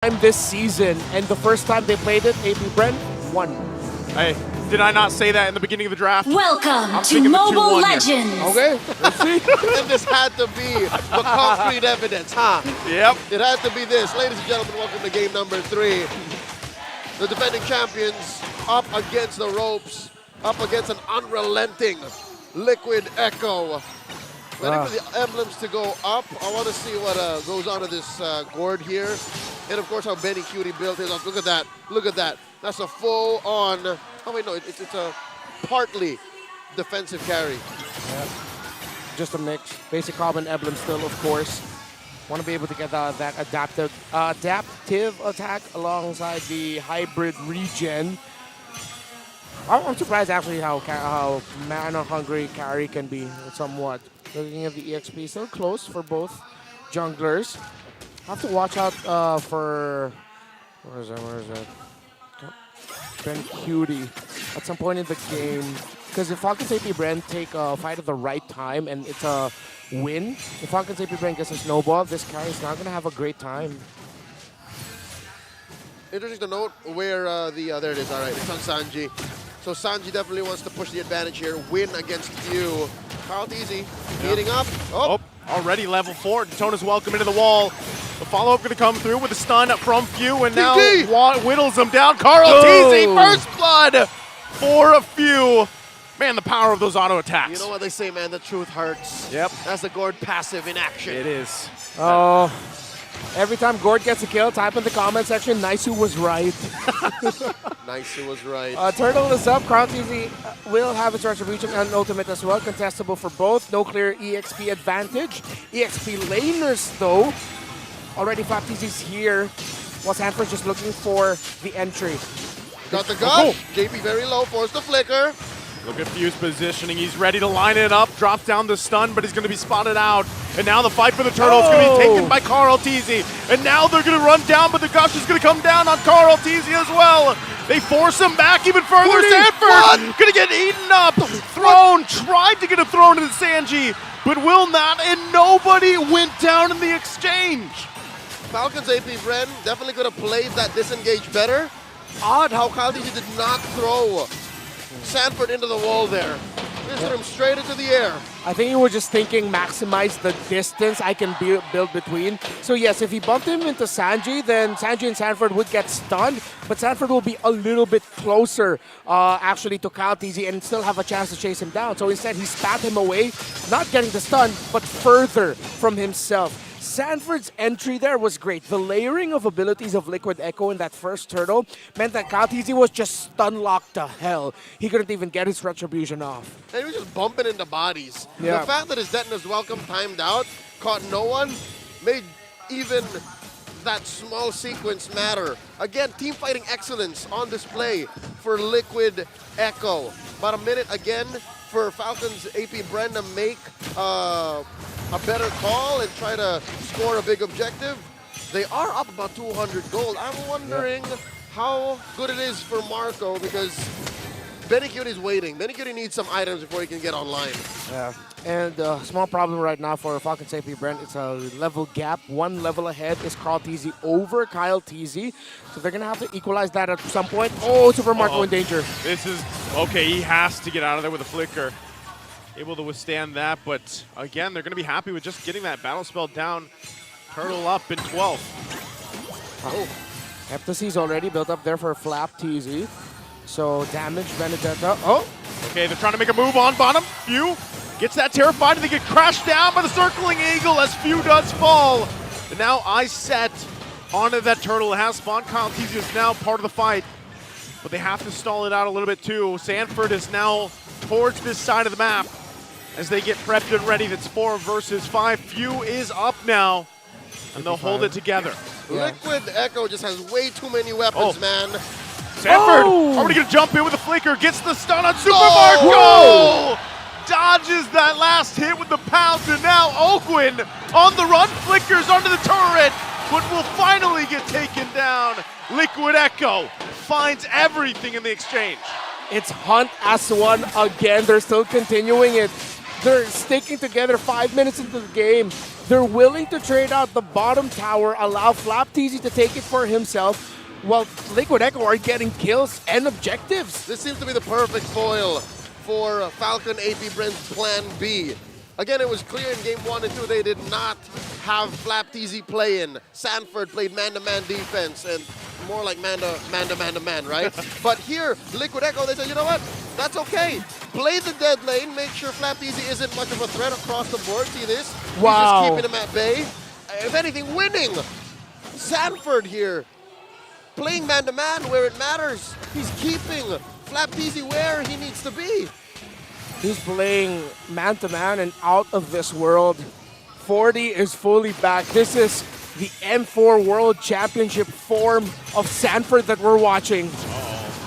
time this season, and the first time they played it, AP Bren won. Hey, did I not say that in the beginning of the draft? Welcome to Mobile Legends. Okay, let's see. And this had to be the concrete evidence, huh? Yep. It had to be this. Ladies and gentlemen, welcome to game number 3. The defending champions up against the ropes, up against an unrelenting Liquid Echo. Waiting for the emblems to go up. I want to see what goes on to this gourd here. And of course how Benny Cutie built his up. Look at that. Look at that. That's a full on, oh wait, no, it's a partly defensive carry. Yeah. Just a mix. Basic common emblem still, of course. Want to be able to get that adaptive attack alongside the hybrid regen. I'm surprised actually how mana hungry carry can be somewhat. Looking at the EXP, still close for both junglers. Have to watch out for where is that? Ben Cutie at some point in the game, because if Falcons AP Bren take a fight at the right time and it's a win, if Falcons AP Bren gets a snowball, this carry is not going to have a great time. Interesting to note where there it is. All right, it's on Sanji. So Sanji definitely wants to push the advantage here, win against Few. comrades-in-arms heating up. Oh, already level 4. Daytona's welcome into the wall. The follow-up going to come through with a stun from Few, and now whittles him down. comrades-in-arms, first blood for a Few. Man, the power of those auto attacks. You know what they say, man, the truth hurts. Yep. That's the Gourd passive in action. It is. Oh, every time Gourd gets a kill, type in the comment section, Naisu was right. Naisu was right. Turtle is up. comrades-in-arms will have its retribution and ultimate as well. Contestable for both. No clear EXP advantage. EXP laners, though. Already 5 TCs here. While Sanford's just looking for the entry. Got the gush. JP very low, forced the flicker. Look at Few's positioning. He's ready to line it up, drops down the stun, but he's going to be spotted out. And now the fight for the turtle is going to be taken by comrades-in-arms. And now they're going to run down, but the gush is going to come down on comrades-in-arms as well. They force him back even further. Sanford going to get eaten up. Thrown, tried to get a thrown to Sanji, but will not, and nobody went down in the exchange. Falcons AP Bren definitely could have played that disengage better. Odd how comrades-in-arms did not throw Sanford into the wall there. Just hit him straight into the air. I think he was just thinking maximize the distance I can build between. So yes, if he bumped him into Sanji, then Sanji and Sanford would get stunned, but Sanford will be a little bit closer actually to comrades-in-arms and still have a chance to chase him down. So instead he spat him away, not getting the stun, but further from himself. Sanford's entry there was great. The layering of abilities of Liquid Echo in that first turtle meant that comrades-in-arms was just stun locked to hell. He couldn't even get his retribution off. And he was just bumping into bodies. Yeah. The fact that his detonator's welcome timed out, caught no one, made even that small sequence matter. Again, team fighting excellence on display for Liquid Echo. About a minute again for Falcons AP Bren to make a better call and try to score a big objective. They are up about 200 gold. I'm wondering how good it is for Marco, because Benny Cutie's waiting. Benny Cutie needs some items before he can get online. Yeah, and small problem right now for Falcons AP Bren, it's a level gap. One level ahead is comrades-in-arms over comrades-in-arms. So they're going to have to equalize that at some point. Oh, Super Marco in danger. This is, okay, he has to get out of there with a flicker. Able to withstand that, but again, they're going to be happy with just getting that battle spell down. Turtle up in 12. Oh, Eptacy's already built up there for a flap TZ. So damage, Benedetta. Oh! Okay, they're trying to make a move on bottom. Few gets that terrified, and they get crashed down by the circling eagle as Few does fall. And now Ice set onto that turtle. It has spawned. comrades-in-arms is now part of the fight, but they have to stall it out a little bit too. Sanford is now towards this side of the map as they get prepped and ready. That's 4 versus 5. Few is up now, and they'll hold it together. Yeah. Liquid Echo just has way too many weapons, man. Sanford already going to jump in with a flicker, gets the stun on Super Marco! Dodges that last hit with the pounce, and now Okwin on the run, flickers onto the turret, but will finally get taken down. Liquid Echo finds everything in the exchange. It's Hunt as one again. They're still continuing it. They're sticking together 5 minutes into the game. They're willing to trade out the bottom tower, allow FlapTZ to take it for himself, while Liquid Echo are getting kills and objectives. This seems to be the perfect foil for Falcon AP Bren's plan B. Again, it was clear in game 1 and 2 they did not have FlapTZ play in. Sanford played man-to-man defense and more like man-to-man, right? But here, Liquid Echo, they said, you know what? That's okay. Play the dead lane, make sure FlapTZ isn't much of a threat across the board. See this? Wow. He's just keeping him at bay. If anything, winning. Sanford here, playing man-to-man where it matters. He's keeping FlapTZ where he needs to be. He's playing man-to-man and out of this world. 40 is fully back. This is the M4 World Championship form of Sanford that we're watching.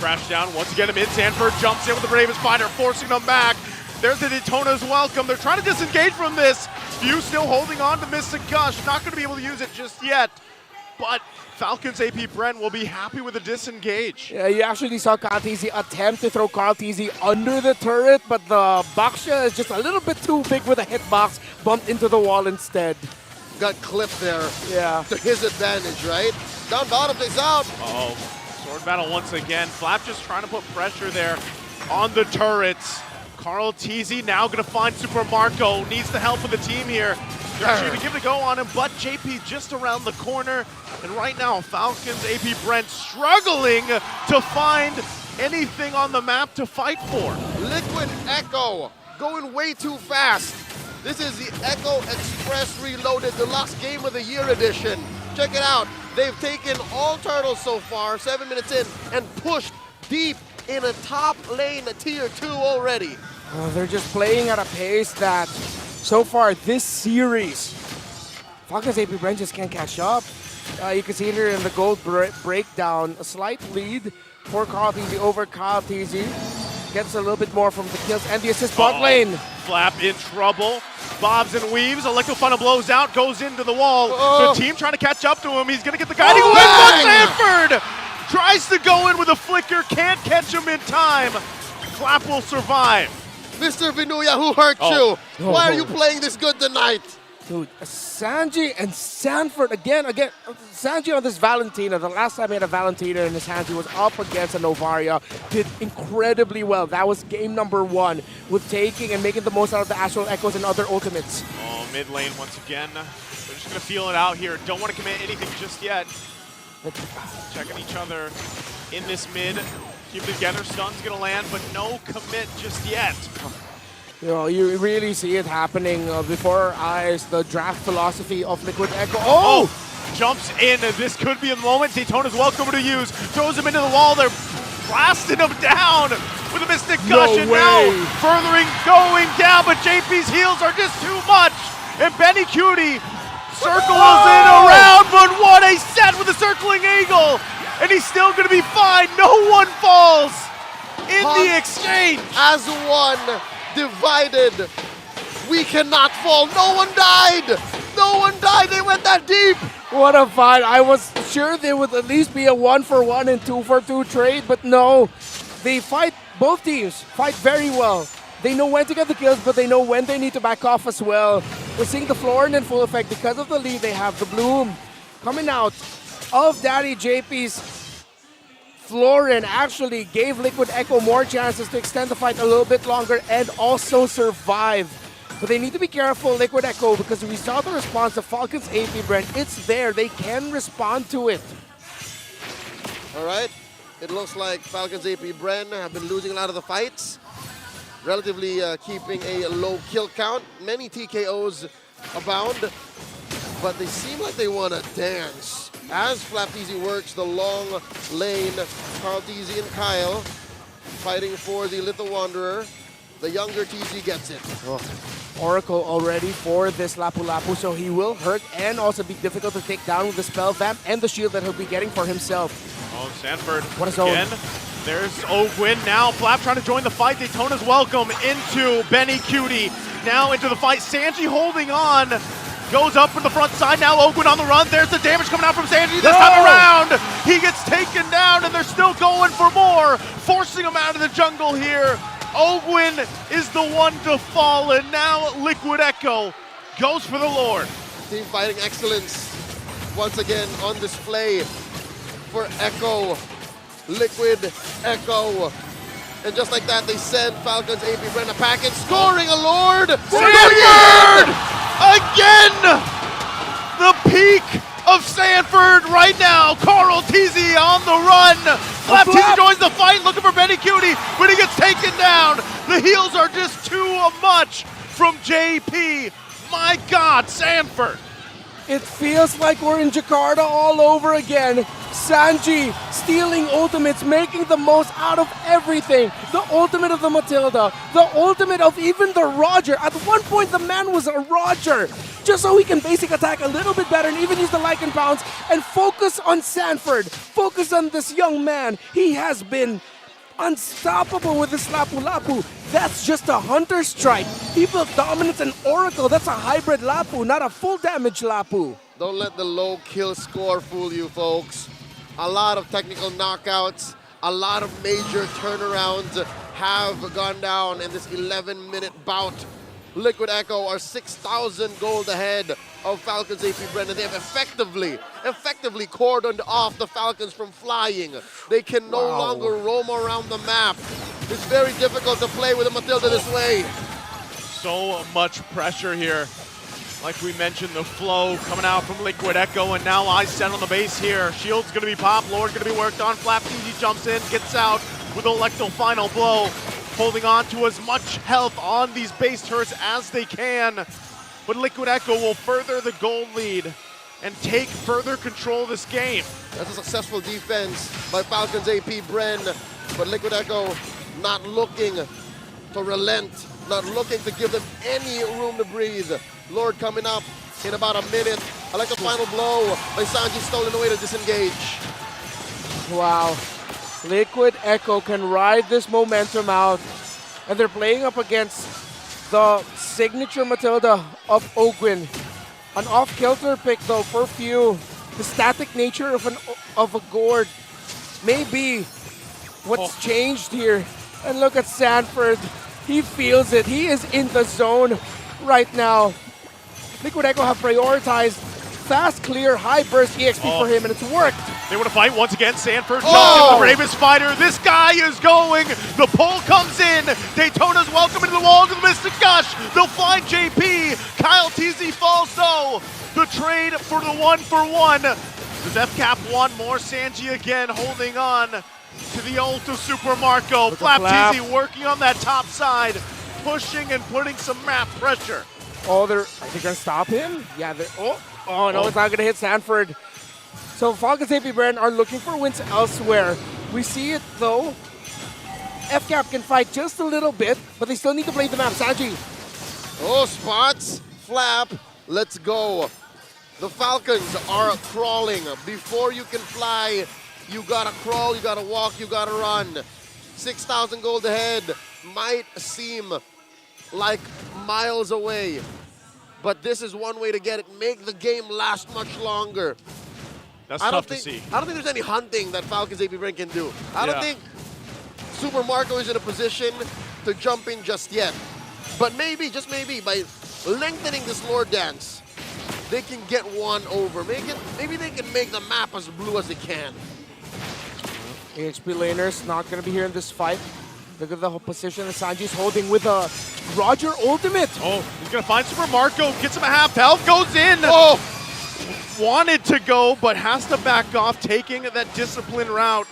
Crash down once again amid. Sanford jumps in with the bravest fighter, forcing them back. There's the Daytona's welcome. They're trying to disengage from this. Few still holding on to Mystic Gush. Not going to be able to use it just yet. But Falcons AP Bren will be happy with the disengage. Yeah, you actually saw comrades-in-arms attempt to throw comrades-in-arms under the turret, but the Baksha is just a little bit too big with a hitbox, bumped into the wall instead. Got clipped there. Yeah. To his advantage, right? Down bottom, takes out. Oh, sword battle once again. Flap just trying to put pressure there on the turrets. comrades-in-arms now going to find Super Marco. Needs the help of the team here. They're trying to give it a go on him, but JP just around the corner. And right now, Falcons AP Brent struggling to find anything on the map to fight for. Liquid Echo going way too fast. This is the Echo Express Reloaded Deluxe Game of the Year edition. Check it out. They've taken all turtles so far, 7 minutes in, and pushed deep in a top lane, a tier 2 already. They're just playing at a pace that, so far this series, Falcons AP Bren just can't catch up. You can see here in the gold breakdown, a slight lead for comrades-in-arms over comrades-in-arms. Gets a little bit more from the kills and the assist bot lane. Flap in trouble. Bobs and weaves. Electro Funnel blows out, goes into the wall. The team trying to catch up to him. He's going to get the guiding win, but Sanford tries to go in with a flicker, can't catch him in time. Flap will survive. Mr. Vinuya, who hurt you? Why are you playing this good tonight? Dude, Sanji and Sanford again. Sanji on this Valentina, the last time he had a Valentina in his hands, he was up against a Novaria, did incredibly well. That was game number 1 with taking and making the most out of the Astral Echoes and other ultimates. Oh, mid lane once again. They're just going to feel it out here. Don't want to commit anything just yet. Checking each other in this mid. Keep it together. Stun's going to land, but no commit just yet. You know, you really see it happening before our eyes, the draft philosophy of Liquid Echo. Oh! Jumps in. This could be a moment Daytona's welcome to use. Throws him into the wall. They're blasting him down with a Mystic Gush. And now furthering going down, but JP's heals are just too much. And Benny Cutie circles in around, but what a set with the circling eagle. And he's still going to be fine. No one falls in the exchange. As one. Divided. We cannot fall. No one died. No one died. They went that deep. What a fight. I was sure there would at least be a 1-for-1 and 2-for-2 trade, but no. They fight, both teams fight very well. They know when to get the kills, but they know when they need to back off as well. We're seeing the Florin in full effect because of the lead they have. The Bloom coming out of Daddy JP's Florin actually gave Liquid Echo more chances to extend the fight a little bit longer and also survive. But they need to be careful, Liquid Echo, because we saw the response of Falcons AP Bren. It's there. They can respond to it. All right. It looks like Falcons AP Bren have been losing a lot of the fights. Relatively keeping a low kill count. Many TKOs abound. But they seem like they want to dance. As FlapTZ works the long lane, comrades-in-arms and Kyle fighting for the Little Wanderer. The younger TZ gets it. Oracle already for this Lapu Lapu, so he will hurt and also be difficult to take down with the Spell Vamp and the shield that he'll be getting for himself. Oh, Sanford what a zone. Again. There's Ogwin now. Flap trying to join the fight. Daytona's welcome into Benny Cutie. Now into the fight. Sanji holding on. Goes up from the front side. Now Ogwin on the run. There's the damage coming out from Sanji this time around. He gets taken down and they're still going for more. Forcing him out of the jungle here. Ogwin is the one to fall, and now Liquid Echo goes for the Lord. Team fighting excellence once again on display for Echo, Liquid Echo. And just like that, they send Falcons AP Bren a package, scoring a Lord! Sanford! Again! The peak of Sanford right now. Carl Teasy on the run. Flap Teasy joins the fight, looking for Benny Cutie, but he gets taken down. The heals are just too much from JP. My God, Sanford. It feels like we're in Jakarta all over again. Sanji stealing ultimates, making the most out of everything. The ultimate of the Matilda, the ultimate of even the Roger. At one point, the man was a Roger, just so he can basic attack a little bit better and even use the Lycan Pounce and focus on Sanford. Focus on this young man. He has been unstoppable with this Lapu Lapu. That's just a Hunter Strike. He built Dominance and Oracle. That's a hybrid Lapu, not a full damage Lapu. Don't let the low kill score fool you, folks. A lot of technical knockouts, a lot of major turnarounds have gone down in this 11-minute bout. Liquid Echo are 6,000 gold ahead of Falcons AP Bren, and they have effectively cordoned off the Falcons from flying. They can no longer roam around the map. It's very difficult to play with a Matilda this way. So much pressure here. Like we mentioned, the flow coming out from Liquid Echo, and now I set on the base here. Shield's gonna be popped, Lord's gonna be worked on. Flap Easy jumps in, gets out with Electro final blow, holding on to as much health on these base turrets as they can. But Liquid Echo will further the gold lead and take further control of this game. That's a successful defense by Falcons AP Bren, but Liquid Echo not looking to relent, not looking to give them any room to breathe. Lord coming up in about a minute. I like the final blow by Sanji, stolen away to disengage. Wow. Liquid Echo can ride this momentum out, and they're playing up against the signature Matilda of Ogwin. An off-kilter pick though for few. The static nature of a gourd may be what's changed here. And look at Sanford. He feels it. He is in the zone right now. Liquid Echo have prioritized fast, clear, high burst EXP for him, and it's worked. They want to fight once again. Sanford jumps in, the bravest fighter. This guy is going. The pull comes in. Daytona's welcome into the walls of the Mystic Gush. They'll find JP. Kyle Teasy falls though. The trade for the 1-for-1. Does FCAP want more? Sanji again holding on to the ult of Super Marco. Flap Teasy working on that top side, pushing and putting some map pressure. Oh, are they gonna stop him? Yeah, oh no, it's not gonna hit Sanford. So Falcons AP Bren are looking for wins elsewhere. We see it though. FCAP can fight just a little bit, but they still need to play the map. Sanji. Oh, spots, Flap, let's go. The Falcons are crawling. Before you can fly, you gotta crawl, you gotta walk, you gotta run. 6,000 gold ahead might seem like miles away, but this is one way to get it. Make the game last much longer. That's tough to see. I don't think there's any hunting that Falcons AP Bren can do. I don't think Super Marco is in a position to jump in just yet. But maybe, just maybe, by lengthening this Lord dance, they can get one over. Maybe they can make the map as blue as they can. EXP laners not going to be here in this fight. Look at the whole position that Sanji's holding with a Roger ultimate. Oh, he's going to find Super Marco, gets him a half health, goes in. Oh! Wanted to go, but has to back off, taking that discipline route.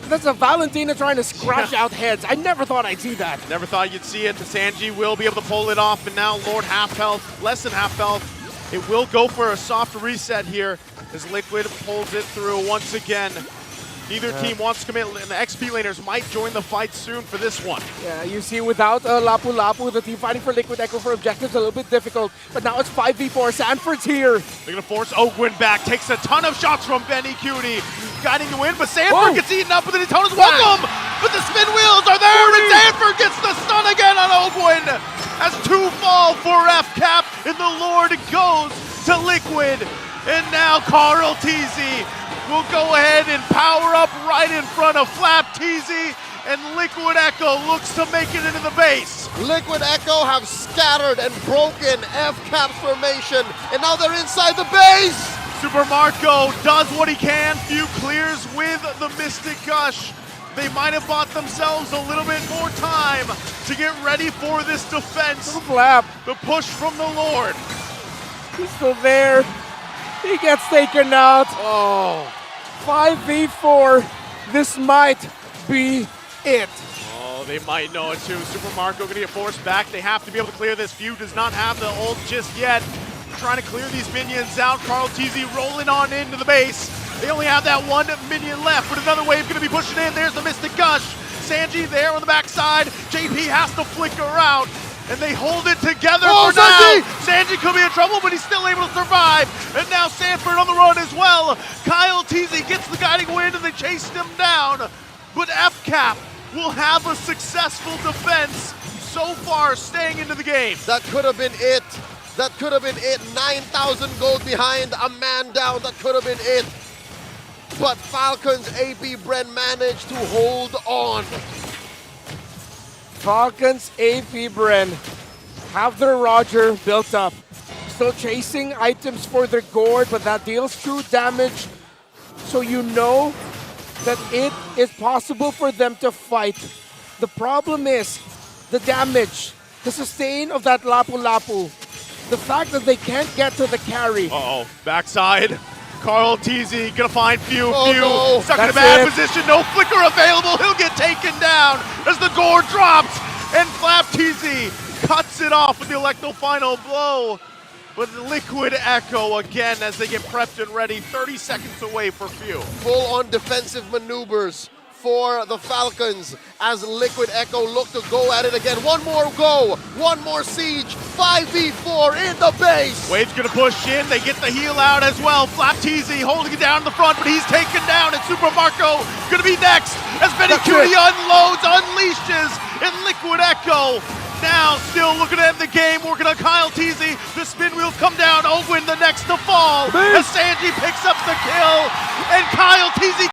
That's a Valentina trying to scratch out heads. I never thought I'd see that. Never thought you'd see it. Sanji will be able to pull it off, and now Lord half health, less than half health. It will go for a soft reset here as Liquid pulls it through once again. Neither team wants to commit, and the XP laners might join the fight soon for this one. Yeah, you see, without Lapu Lapu, the team fighting for Liquid Echo for objectives a little bit difficult. But now it's 5v4. Sanford's here. They're going to force Ogwin back. Takes a ton of shots from Benny Cutie. Guiding to win, but Sanford gets eaten up with the Daytona's welcome. But the spin wheels are there, and Sanford gets the stun again on Ogwin. As two fall for FCAP, and the Lord goes to Liquid. And now Carl Teasy will go ahead and power up right in front of Flap Teasy. and Liquid Echo looks to make it into the base. Liquid Echo have scattered and broken F-Cap's formation, and now they're inside the base! Super Marco does what he can. Few clears with the Mystic Gush. They might have bought themselves a little bit more time to get ready for this defense. Flap. The push from the Lord. He's still there. He gets taken out. Oh. 5v4. This might be it. Oh, they might know it too. Super Marco gonna get forced back. They have to be able to clear this. Few does not have the ult just yet. Trying to clear these minions out. karltzy rolling on into the base. They only have that one minion left, but another wave gonna be pushing in. There's the Mystic Gush. Sanji there on the backside. JP has to flicker out, and they hold it together for Sanji! now. Sanji could be in trouble, but he's still able to survive. And now Sanford on the run as well. karltzy gets the guiding wind, and they chased him down. But FCAP will have a successful defense so far, staying into the game. That could have been it. That could have been it. 9,000 gold behind, a man down. That could have been it. But Falcons AP Bren managed to hold on. Falcons AP Bren have their Roger built up. Still chasing items for their gourd, but that deals true damage. So you know that it is possible for them to fight. The problem is the damage, the sustain of that Lapu Lapu. The fact that they can't get to the carry. Uh-oh, backside. karltzy gonna find Few. Oh, Few no. stuck in a That's bad it. position. No flicker available. He'll get taken down as the gore drops. And flaptzy cuts it off with the Electro final blow. But Liquid Echo again as they get prepped and ready. 30 seconds away for Few. Full-on defensive maneuvers for the Falcons as Liquid Echo look to go at it again. One more go, one more siege, 5v4 in the base. Wade's gonna push in, they get the heal out as well. flaptzy holding it down in the front, but he's taken down, and Super Marco gonna be next as Benny Cutie unloads, unleashes, and Liquid Echo now still looking to end the game, working on karltzy. The spin wheels come down, Ogwin the next to fall as Sanji picks up the kill, and karltzy